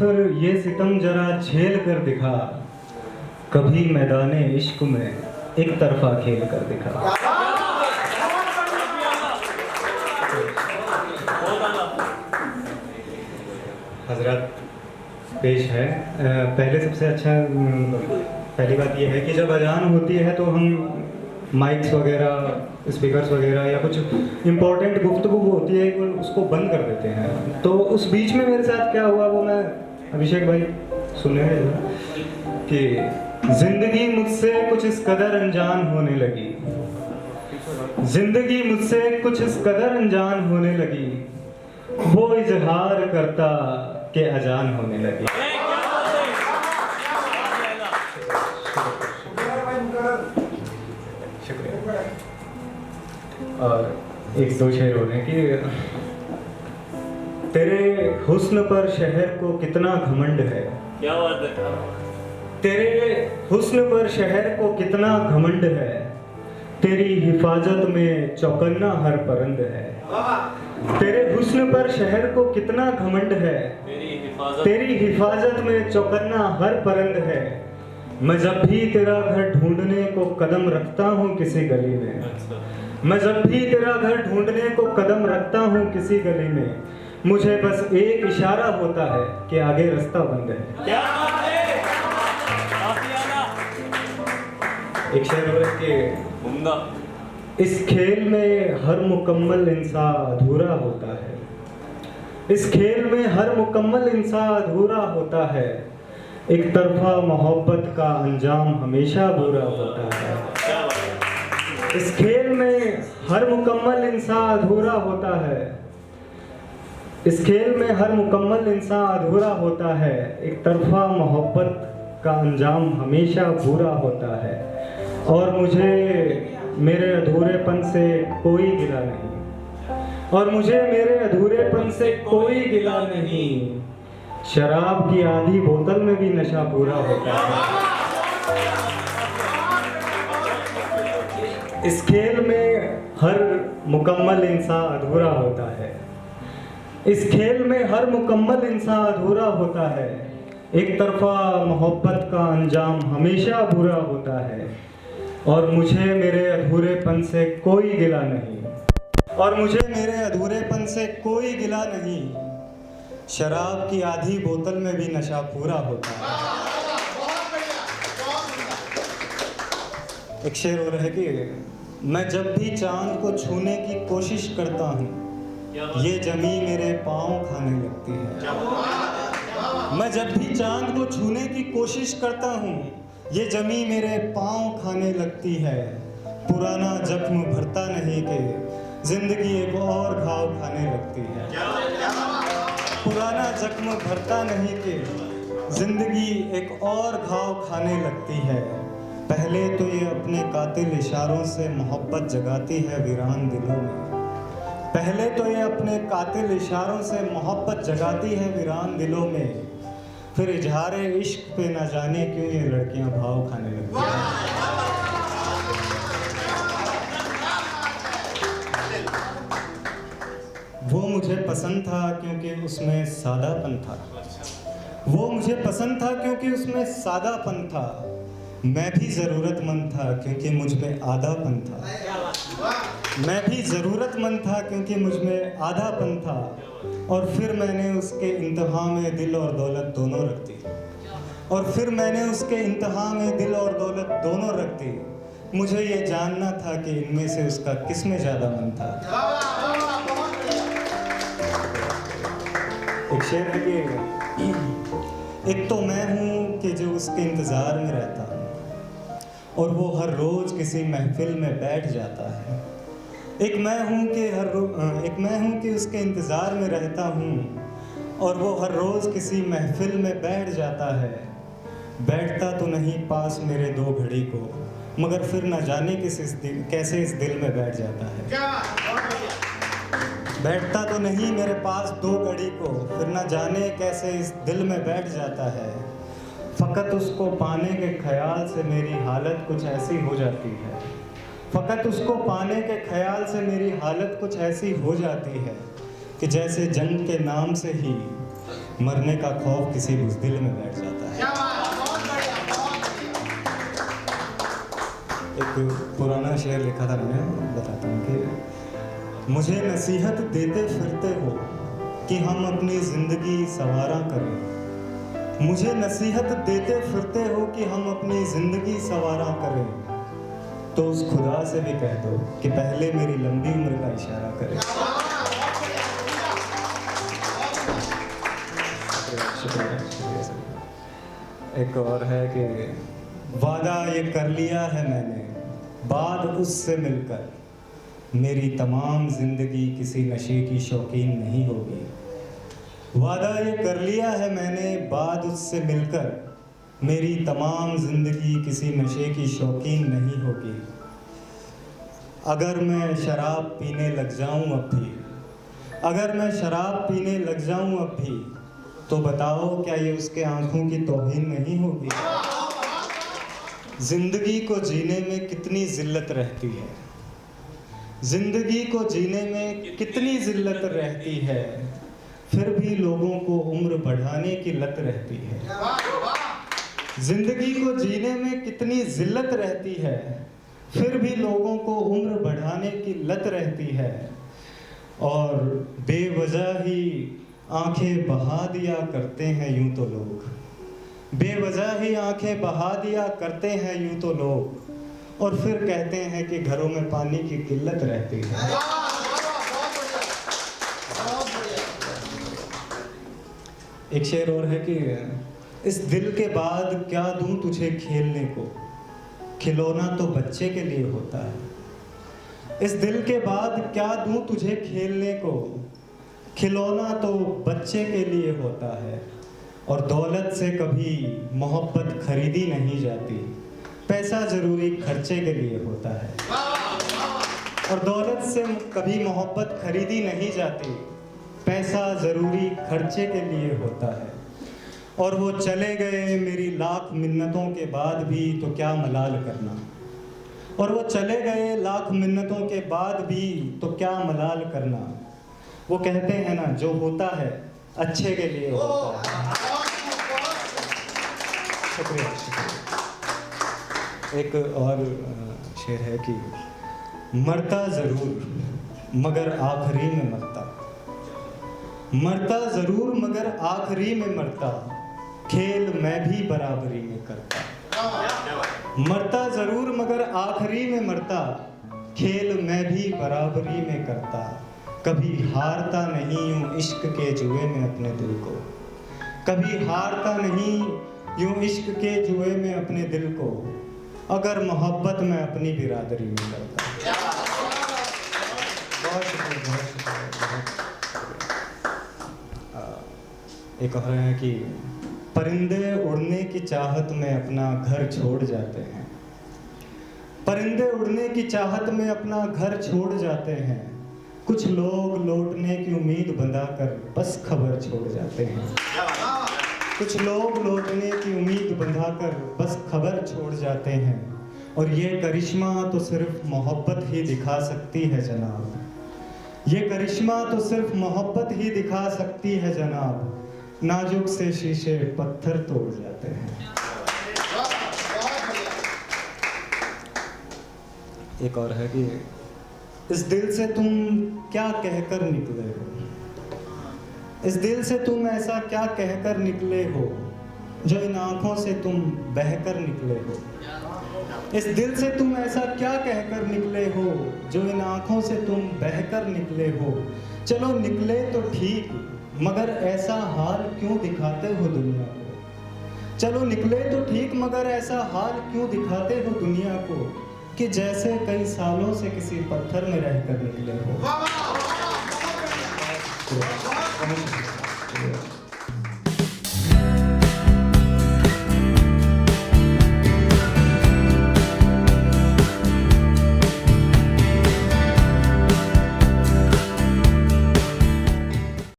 फिर ये सितम जरा झेल कर दिखा, कभी मैदाने इश्क में एक तरफा खेल कर दिखा। हजरत पेश है। पहले सबसे अच्छा पहली बात यह है कि जब अजान होती है तो हम माइक्स वगैरह, स्पीकर्स वगैरह या कुछ इम्पोर्टेंट गुफ्तगू होती है उसको बंद कर देते हैं। तो उस बीच में मेरे साथ क्या हुआ वो मैं अभिषेक भाई सुने कि जिंदगी मुझसे कुछ इस कदर अनजान होने लगी, जिंदगी मुझसे कुछ इस कदर अनजान होने लगी, वो इजहार करता के अजान होने लगी। शुक्रिया। और एक दो शेर हो रहे हैं कि तेरे हुस्न पर शहर को कितना घमंड है, क्या बात है, तेरे हुस्न पर शहर को कितना घमंड है, तेरी हिफाजत में चौकन्ना हर परंद है। तेरे हुस्न पर शहर को कितना घमंड है, तेरी हिफाजत में चौकन्ना हर परंद है। मैं जब भी तेरा घर ढूंढने को कदम रखता हूँ किसी गली में, मैं जब भी तेरा घर ढूंढने को कदम रखता हूँ किसी गली में, मुझे बस एक इशारा होता है कि आगे रास्ता बंद है। क्या बात है, एक शेर और है कि इस खेल में हर मुकम्मल इंसान अधूरा होता है, इस खेल में हर मुकम्मल इंसान अधूरा होता है, एक तरफा मोहब्बत का अंजाम हमेशा बुरा होता है। इस खेल में हर मुकम्मल इंसान अधूरा होता है, इस खेल में हर मुकम्मल इंसान अधूरा होता है, एक तरफा मोहब्बत का अंजाम हमेशा बुरा होता है। और मुझे मेरे अधूरेपन से कोई गिला नहीं, और मुझे मेरे अधूरेपन से कोई गिला नहीं, शराब की आधी बोतल में भी नशा पूरा होता है। इस खेल में हर मुकम्मल इंसान अधूरा होता है, इस खेल में हर मुकम्मल इंसान अधूरा होता है, एक तरफा मोहब्बत का अंजाम हमेशा बुरा होता है। और मुझे मेरे अधूरेपन से कोई गिला नहीं, और मुझे मेरे अधूरेपन से कोई गिला नहीं, शराब की आधी बोतल में भी नशा पूरा होता है। एक शेर और है कि मैं जब भी चांद को छूने की कोशिश करता हूँ, ये जमी मेरे पाँव खाने लगती है। मैं जब भी चांद को छूने की कोशिश करता हूँ, ये जमी मेरे पाँव खाने लगती है। पुराना जख्म भरता नहीं कि जिंदगी एक और घाव खाने लगती है। पुराना जख्म भरता नहीं कि जिंदगी एक और घाव खाने लगती है। पहले तो ये अपने कातिल इशारों से मोहब्बत जगाती है वीरान दिलों में, पहले तो ये अपने कातिल इशारों से मोहब्बत जगाती है वीरान दिलों में, फिर इजहार इश्क पे ना जाने क्यों ये लड़कियां भाव खाने लगती हैं। वो मुझे पसंद था क्योंकि उसमें सादापन था, वो मुझे पसंद था क्योंकि उसमें सादापन था। मैं भी ज़रूरतमंद था क्योंकि मुझ में आधापन था, मैं भी ज़रूरतमंद था क्योंकि मुझ में आधापन था। और फिर मैंने उसके इंतहा में दिल और दौलत दोनों रख दी, और फिर मैंने उसके इंतहा में दिल और दौलत दोनों रख दी। मुझे ये जानना था कि इनमें से उसका किस में ज़्यादा मन था। एक शेर है कि एक तो मैं हूँ कि जो उसके इंतज़ार में रहता हूँ, और वो हर रोज़ किसी महफिल में बैठ जाता है। एक मैं हूँ कि उसके इंतज़ार में रहता हूँ, और वो हर रोज़ किसी महफिल में बैठ जाता है। बैठता तो नहीं पास मेरे दो घड़ी को, मगर फिर न जाने कैसे इस दिल में बैठ जाता है। बैठता तो नहीं मेरे पास दो घड़ी को, फिर न जाने कैसे इस दिल में बैठ जाता है। फ़कत उसको पाने के ख्याल से मेरी हालत कुछ ऐसी हो जाती है, फ़कत उसको पाने के ख्याल से मेरी हालत कुछ ऐसी हो जाती है कि जैसे जंग के नाम से ही मरने का खौफ किसी बुज़दिल में बैठ जाता है। एक पुराना शेर लिखा था मैंने, बताता हूँ कि मुझे नसीहत देते फिरते हो कि हम अपनी ज़िंदगी संवारा करें। मुझे नसीहत देते फिरते हो कि हम अपनी ज़िंदगी संवारा करें। तो उस खुदा से भी कह दो कि पहले मेरी लंबी उम्र का इशारा करे। एक और है कि वादा ये कर लिया है मैंने बाद उससे मिलकर, मेरी तमाम जिंदगी किसी नशे की शौकीन नहीं होगी। वादा ये कर लिया है मैंने बाद उससे मिलकर, मेरी तमाम जिंदगी किसी नशे की शौकीन नहीं होगी। अगर मैं शराब पीने लग जाऊं अब भी, अगर मैं शराब पीने लग जाऊं अब भी, तो बताओ क्या ये उसके आंखों की तौहीन नहीं होगी। जिंदगी को जीने में कितनी जिल्लत रहती है, जिंदगी को जीने में कितनी जिल्लत रहती है, फिर भी लोगों को उम्र बढ़ाने की लत रहती है। जिंदगी को जीने में कितनी जिल्लत रहती है, फिर भी लोगों को उम्र बढ़ाने की लत रहती है। और बेवजह ही आंखें बहा दिया करते हैं यूं तो लोग, बेवजह ही आंखें बहा दिया करते हैं यूं तो लोग, और फिर कहते हैं कि घरों में पानी की किल्लत रहती है। एक शेर और है कि इस दिल के बाद क्या दूं तुझे खेलने को, खिलौना तो बच्चे के लिए होता है। इस दिल के बाद क्या दूं तुझे खेलने को, खिलौना तो बच्चे के लिए होता है। और दौलत से कभी मोहब्बत खरीदी नहीं जाती, पैसा ज़रूरी खर्चे के लिए होता है। और दौलत से कभी मोहब्बत खरीदी नहीं जाती, पैसा ज़रूरी खर्चे के लिए होता है। और वो चले गए मेरी लाख मिन्नतों के बाद भी तो क्या मलाल करना, और वो चले गए लाख मिन्नतों के बाद भी तो क्या मलाल करना। वो कहते हैं ना जो होता है अच्छे के लिए होता है। शुक्रिया, शुक्रिया। एक और शेर है कि मरता ज़रूर मगर आखिरी में मरता, मरता ज़रूर मगर आखिरी में मरता, खेल मैं भी बराबरी में करता। मरता ज़रूर मगर आखिरी में मरता, खेल मैं भी बराबरी में करता। कभी हारता नहीं यूं इश्क के जुए में अपने दिल को, कभी हारता नहीं यूं इश्क के जुए में अपने दिल को, अगर मोहब्बत में अपनी बिरादरी में करता। बहुत शुक्रिया, बहुत शुक्रिया। एक और है कि परिंदे उड़ने की चाहत में अपना घर छोड़ जाते हैं, परिंदे उड़ने की चाहत में अपना घर छोड़ जाते हैं। कुछ लोग लौटने की उम्मीद बंधाकर बस खबर छोड़ जाते हैं, कुछ लोग लौटने की उम्मीद बंधाकर बस खबर छोड़ जाते हैं। और ये करिश्मा तो सिर्फ मोहब्बत ही दिखा सकती है जनाब, ये करिश्मा तो सिर्फ मोहब्बत ही दिखा सकती है जनाब। नाजुक से शीशे पत्थर तोड़ जाते हैं। एक और है कि इस दिल से तुम क्या कहकर निकले हो, इस दिल से तुम ऐसा क्या कहकर निकले हो, जो इन आँखों से तुम बहकर निकले हो। इस दिल से तुम ऐसा क्या कहकर निकले हो, जो इन आँखों से तुम बहकर निकले हो। चलो निकले तो ठीक, मगर ऐसा हाल क्यों दिखाते हो दुनिया को। चलो निकले तो ठीक, मगर ऐसा हाल क्यों दिखाते हो दुनिया को, कि जैसे कई सालों से किसी पत्थर में रहकर निकले हो।